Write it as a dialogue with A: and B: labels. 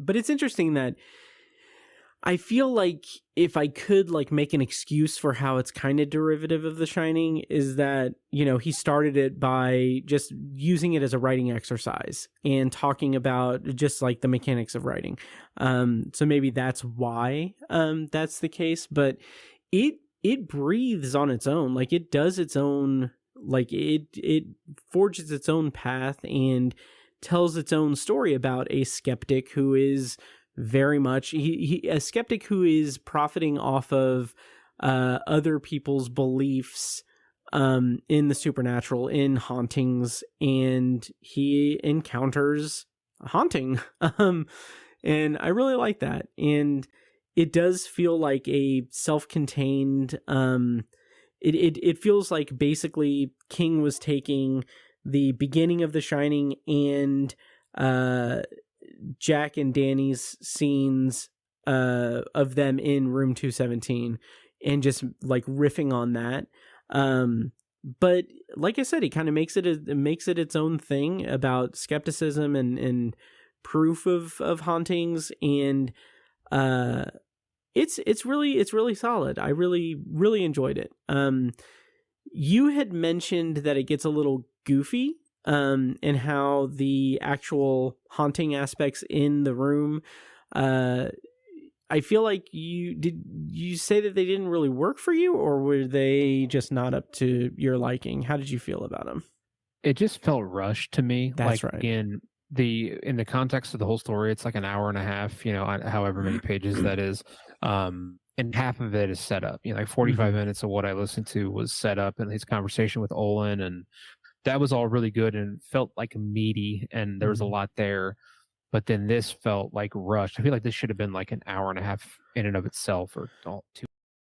A: But it's interesting that I feel like if I could like make an excuse for how it's kind of derivative of The Shining is that, he started it by just using it as a writing exercise and talking about just like the mechanics of writing. So maybe that's why that's the case, but it breathes on its own. Like it does its own, like it forges its own path and tells its own story about a skeptic who is very much a skeptic who is profiting off of other people's beliefs in the supernatural, in hauntings, and he encounters a haunting. And I really like that. And it does feel like a self-contained it feels like basically King was taking the beginning of The Shining and Jack and Danny's scenes of them in room 217 and just like riffing on that. But like I said, he kind of makes it its own thing about skepticism and proof of hauntings, and it's really solid. I really enjoyed it. You had mentioned that it gets a little goofy, and how the actual haunting aspects in the room, I feel like you say that they didn't really work for you, or were they just not up to your liking? How did you feel about them?
B: It just felt rushed to me.
A: That's
B: like
A: right.
B: in the context of the whole story, it's like an hour and a half, however many pages that is. And half of it is set up. Like 45 minutes of what I listened to was set up in his conversation with Olin, and that was all really good and felt like meaty, and there was a lot there. But then this felt like rushed. I feel like this should have been like an hour and a half in and of itself, or 2